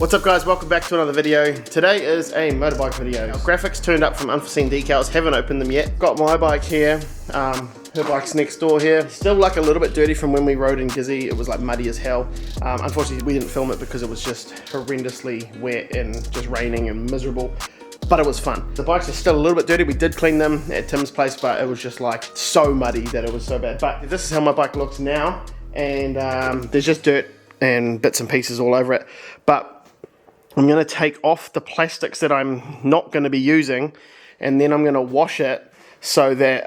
What's up guys, welcome back to another video. Today is a motorbike video. Our graphics turned up from Un4seen Decals, haven't opened them yet. Got my bike here, her bike's next door here. Still like a little bit dirty from when we rode in Gizzy, it was like muddy as hell. Unfortunately we didn't film it because it was just horrendously wet and just raining and miserable. But it was fun. The bikes are still a little bit dirty. We did clean them at Tim's place, but it was just like so muddy that it was so bad. But this is how my bike looks now, and there's just dirt and bits and pieces all over it. But I'm going to take off the plastics that I'm not going to be using, and then I'm going to wash it so that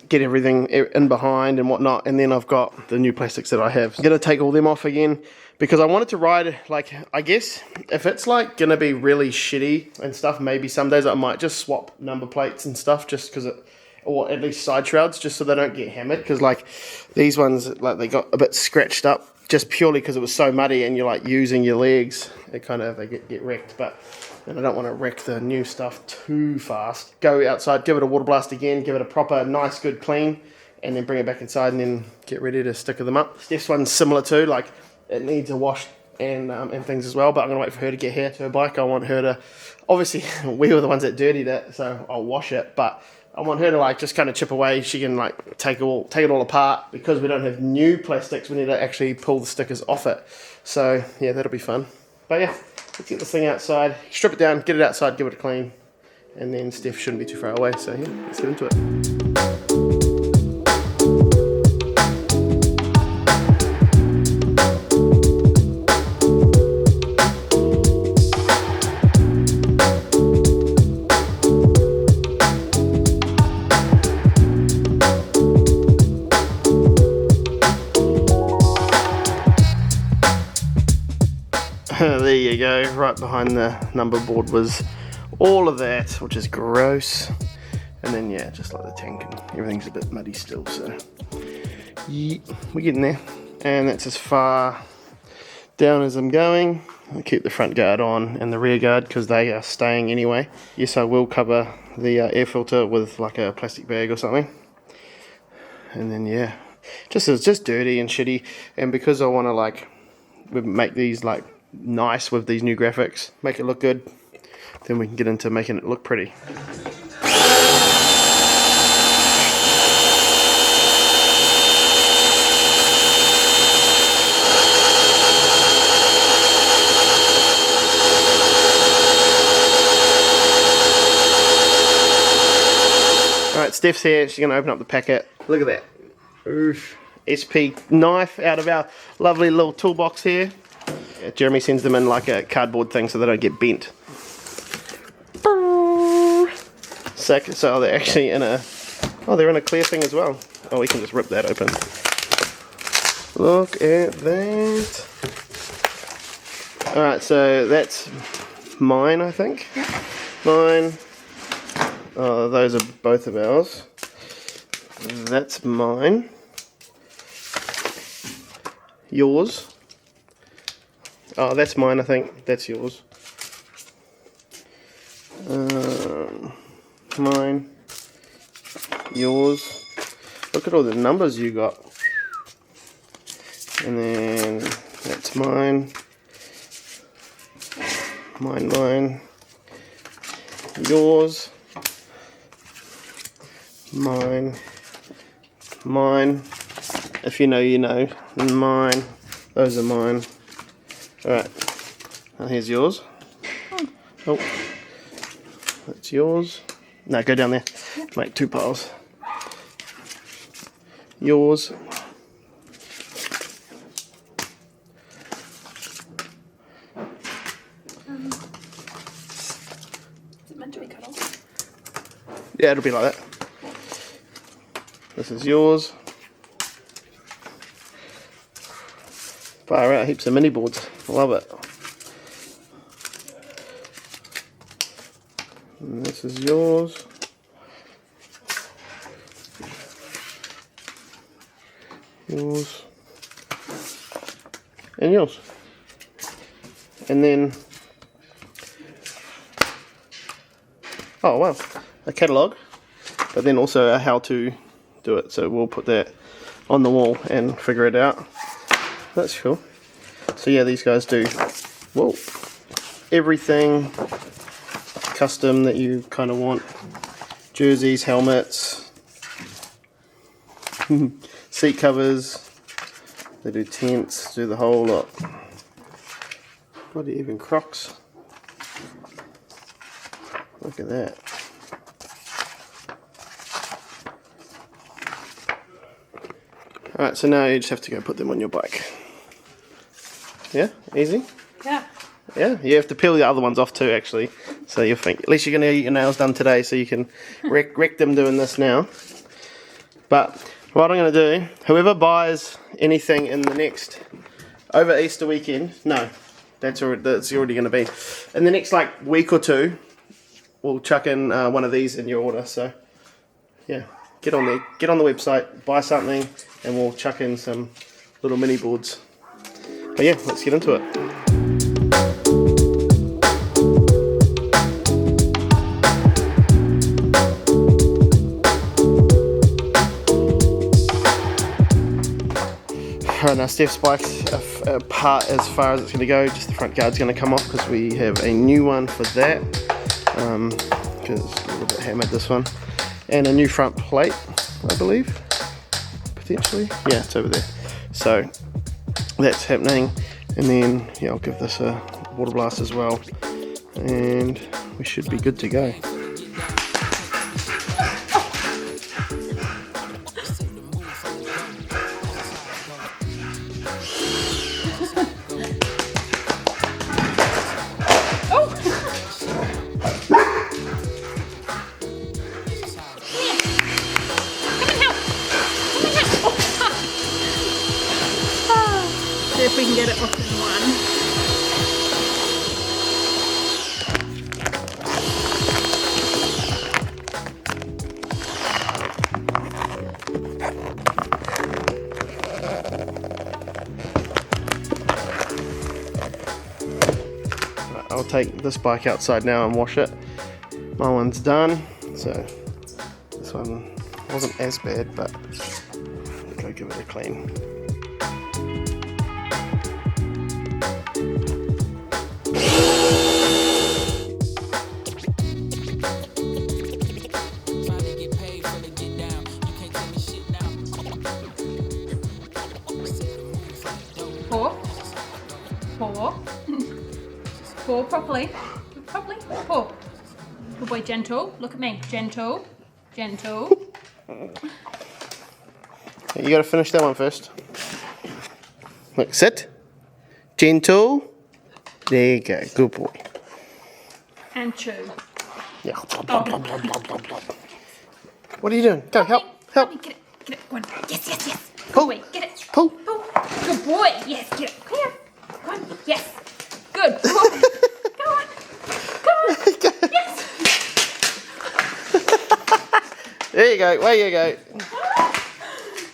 get everything in behind and whatnot, and then I've got the new plastics that I have. I'm going to take all them off again because I wanted to ride, like, I guess if it's like going to be really shitty and stuff, maybe some days I might just swap number plates and stuff just because it, or at least side shrouds, just so they don't get hammered, because like these ones, like they got a bit scratched up just purely because it was so muddy and you're like using your legs, it kind of, they get wrecked. But and I don't want to wreck the new stuff too fast. Go outside, give it a water blast again, give it a proper nice good clean, and then bring it back inside and then get ready to sticker them up. Steph's one's similar too, like it needs a wash and things as well, but I'm gonna wait for her to get here to her bike. I want her to, obviously we were the ones that dirtied it, so I'll wash it, but I want her to like just kind of chip away. She can like take it all apart. Because we don't have new plastics, we need to actually pull the stickers off it. So yeah, that'll be fun. But yeah, let's get this thing outside, strip it down, get it outside, give it a clean, and then Steph shouldn't be too far away. So yeah, let's get into it. There you go, right behind the number board was all of that, which is gross. And then yeah, just like the tank and everything's a bit muddy still, so yeah, we're getting there. And that's as far down as I'm going. I'll keep the front guard on and the rear guard because they are staying anyway. Yes, I will cover the air filter with like a plastic bag or something. And then yeah, it's just dirty and shitty. And because I want to like make these like nice with these new graphics, make it look good, then we can get into making it look pretty. Alright, Steph's here, she's going to open up the packet. Look at that. Oof. SP knife out of our lovely little toolbox here. Jeremy sends them in like a cardboard thing so they don't get bent. Sick. So they're actually in a, oh, they're in a clear thing as well. Oh, we can just rip that open. Look at that. Alright, so that's mine, I think. Mine. Oh, those are both of ours. That's mine. Yours. Oh, that's mine, I think. That's yours. Mine. Yours. Look at all the numbers you got. And then that's mine. Mine. Yours. Mine. If you know, you know. Mine. Those are mine. Alright, and here's yours. Oh, that's yours. No, go down there. Make two piles. Yours. Is it meant to be cut off? Yeah, it'll be like that. This is yours. Far out, heaps of mini boards. Love it. And this is yours. Yours. And yours. And then, oh wow, a catalogue, but then also a how to do it. So we'll put that on the wall and figure it out. That's cool. So yeah, these guys do, whoa, everything custom that you kind of want. Jerseys, helmets, seat covers. They do tents, do the whole lot. Bloody even Crocs. Look at that. Alright, so now you just have to go put them on your bike. Yeah? Easy? Yeah. Yeah, you have to peel the other ones off too, actually. So you think, at least you're going to get your nails done today, so you can wreck them doing this now. But what I'm going to do, whoever buys anything in the next, over Easter weekend, no, that's already going to be, in the next like week or two, we'll chuck in one of these in your order. So yeah, get on there, get on the website, buy something, and we'll chuck in some little mini boards. But yeah, let's get into it. Alright, now Steph's bike's apart as far as it's going to go. Just the front guard's going to come off because we have a new one for that. Because it's a little bit hammered, this one. And a new front plate, I believe. Potentially. Yeah, it's over there. So that's happening. And then, yeah, I'll give this a water blast as well. And we should be good to go. See if we can get it off in one. I'll take this bike outside now and wash it. My one's done, so this one wasn't as bad, but I'll go give it a clean. Pour properly. Properly. Pour. Good boy, gentle. Look at me. Gentle. Gentle. You gotta finish that one first. Look, sit. Gentle. There you go. Good boy. And chew. Yeah. What are you doing? Go, help. Help. Get it. Get it. Go on. Yes, yes, yes. Pull. Good boy. Get it. Pull. Pull. Good boy. Yes, get it. Come here. Go on. Yes. Good. Go on. Go on. Go on. Yes. There you go. Away you go.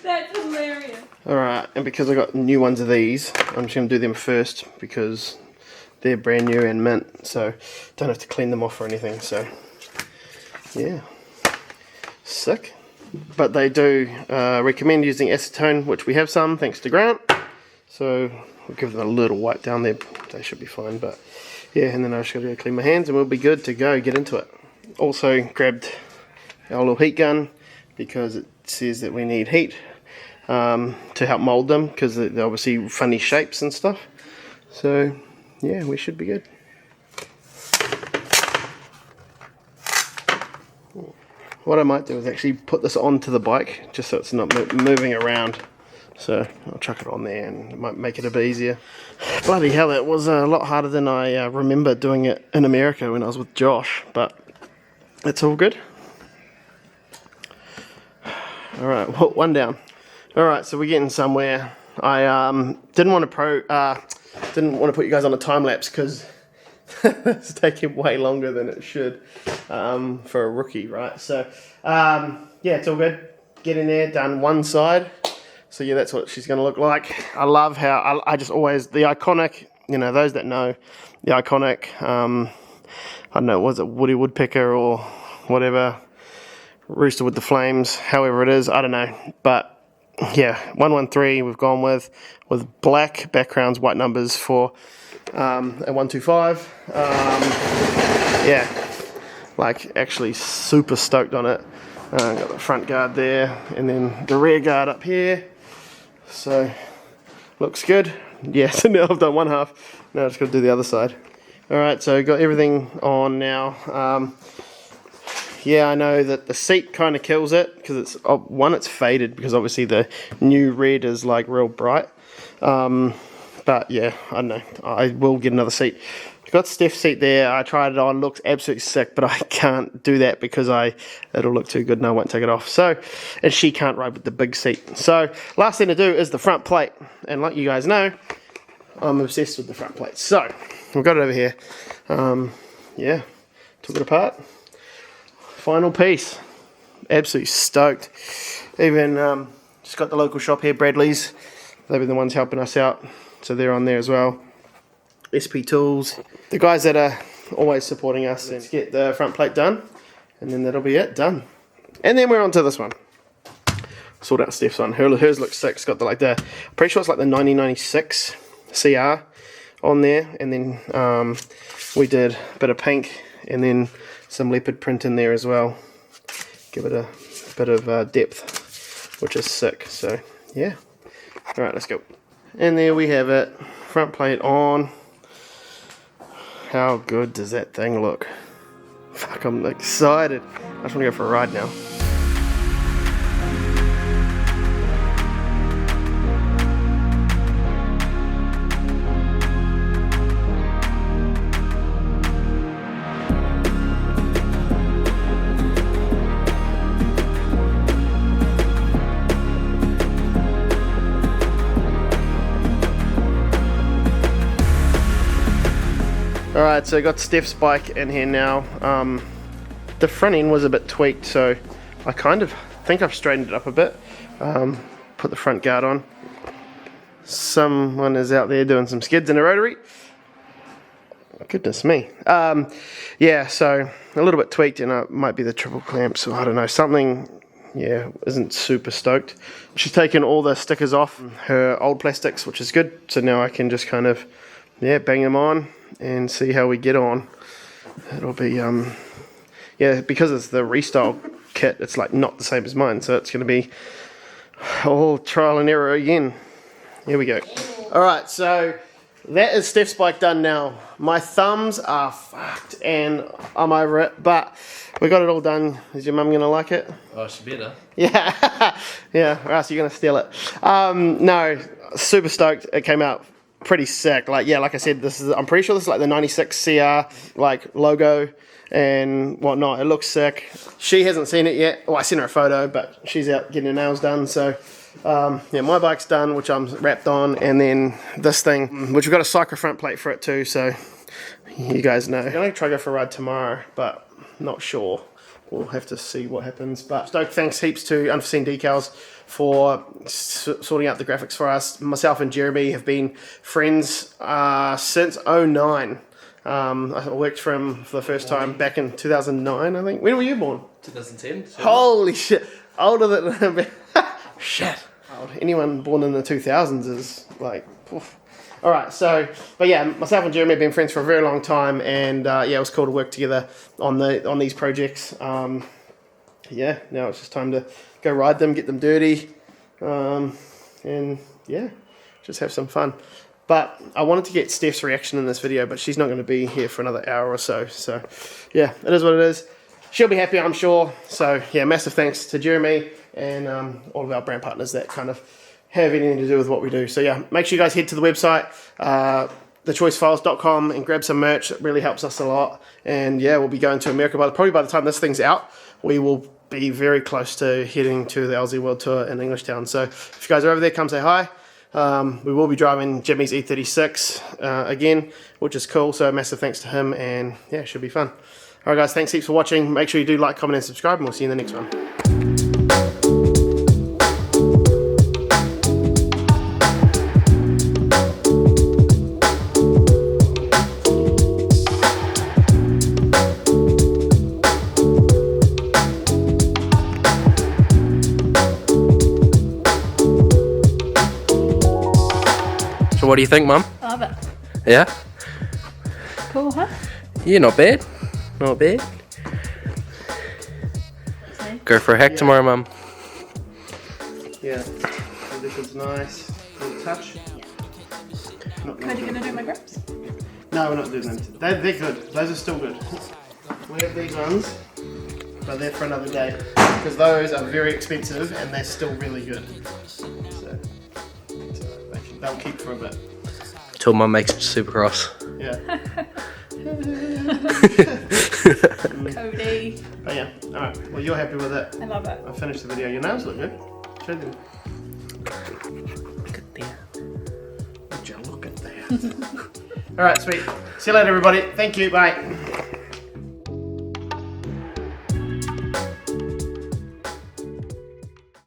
That's hilarious. Alright, and because I got new ones of these, I'm just going to do them first because they're brand new and mint, so don't have to clean them off or anything, so yeah, sick. But they do recommend using acetone, which we have some thanks to Grant, so we'll give them a little wipe down there, they should be fine. But yeah, and then I just got to go clean my hands and we'll be good to go, get into it. Also grabbed our little heat gun because it says that we need heat to help mold them because they're obviously funny shapes and stuff. So yeah, we should be good. What I might do is actually put this onto the bike just so it's not moving around. So I'll chuck it on there and it might make it a bit easier. Bloody hell, it was a lot harder than I remember doing it in America when I was with Josh, but it's all good. Alright, well, one down. Alright, so we're getting somewhere. I didn't want to put you guys on a time lapse because it's taking way longer than it should for a rookie, right? So yeah, it's all good. Get in there, done one side. So yeah, that's what she's going to look like. I love how I just always, the iconic, you know, those that know, the iconic, I don't know, was it Woody Woodpecker or whatever, Rooster with the Flames, however it is, I don't know. But yeah, 113 we've gone with black backgrounds, white numbers for a 125. Yeah, like actually super stoked on it. Got the front guard there, and then the rear guard up here. So looks good. Yeah, so now I've done one half. Now I just got to do the other side. All right, so got everything on now. Yeah, I know that the seat kind of kills it because it's it's faded because obviously the new red is like real bright. But yeah, I don't know. I will get another seat. I've got Steph's seat there. I tried it on. Looks absolutely sick, but I can't do that because it'll look too good and I won't take it off. So, and she can't ride with the big seat. So, last thing to do is the front plate. And like you guys know, I'm obsessed with the front plate. So, we've got it over here. Yeah, took it apart. Final piece. Absolutely stoked. Even just got the local shop here, Bradley's. They've been the ones helping us out. So they're on there as well. SP Tools. The guys that are always supporting us. Let's get the front plate done. And then that'll be it, done. And then we're on to this one. Sort out Steph's one. Hers looks sick. It's got I'm pretty sure it's like the 1996 CR on there. And then we did a bit of pink and then some leopard print in there as well. Give it a bit of depth, which is sick. So yeah. Alright, let's go. And there we have it. Front plate on. How good does that thing look? Fuck, I'm excited. I just want to go for a ride now. Alright, so I got Steph's bike in here now. The front end was a bit tweaked, so I kind of think I've straightened it up a bit. Put the front guard on. Someone is out there doing some skids in a rotary. Goodness me. Yeah, so a little bit tweaked, and it might be the triple clamps, or I don't know, something. Yeah, isn't super stoked. She's taken all the stickers off her old plastics, which is good. So now I can just kind of, yeah, bang them on and see how we get on. It'll be, yeah, because it's the restyle kit, it's like not the same as mine. So it's going to be all trial and error again. Here we go. All right, so that is Steph's bike done now. My thumbs are fucked and I'm over it, but we got it all done. Is your mum going to like it? Oh, she better. Yeah, yeah, or else you're going to steal it. No, super stoked. It came out pretty sick. Like, yeah, like I said, I'm pretty sure this is like the 96 CR, like, logo and whatnot. It looks sick. She hasn't seen it yet. Well, I sent her a photo, but she's out getting her nails done, so yeah, my bike's done, which I'm wrapped on, and then this thing, which we've got a Cycra front plate for it too, so you guys know. I'm going to try to go for a ride tomorrow, but not sure. We'll have to see what happens. But stoked, thanks heaps to Un4seen Decals for sorting out the graphics for us. Myself and Jeremy have been friends since 09. I worked for him for the first time back in 2009, I think. When were you born? 2010. Holy shit. Older than... shit. Anyone born in the 2000s is like... Oof. Alright, so, but yeah, myself and Jeremy have been friends for a very long time, and yeah, it was cool to work together on these projects. Yeah, now it's just time to go ride them, get them dirty, and yeah, just have some fun. But I wanted to get Steph's reaction in this video, but she's not going to be here for another hour or so, so yeah, it is what it is. She'll be happy, I'm sure. So yeah, massive thanks to Jeremy and all of our brand partners that kind of have anything to do with what we do. So yeah, make sure you guys head to the website, thechoicefiles.com, and grab some merch. It really helps us a lot. And yeah, we'll be going to America probably by the time this thing's out. We will be very close to heading to the LZ World Tour in Englishtown. So if you guys are over there, come say hi. We will be driving Jimmy's E36 again, which is cool. So massive thanks to him, and yeah, it should be fun. All right, guys, thanks heaps for watching. Make sure you do like, comment, and subscribe, and we'll see you in the next one. So what do you think, Mum? Love it. Yeah? cool, huh? Yeah, not bad. Not bad. See? Go for a hack tomorrow, Mum. Yeah. So this is nice. Little touch. Not Are you going to do my grips? No, we're not doing them. They're good. Those are still good. We have these ones, but they're for another day. Because those are very expensive and they're still really good. So they'll keep for a bit. Till Mum makes Supercross. Yeah. Cody. But yeah, alright. Well, you're happy with it. I love it. I finished the video. Your nails look good. Show them. Look at that. Would you look at that? Alright, sweet. See you later, everybody. Thank you. Bye.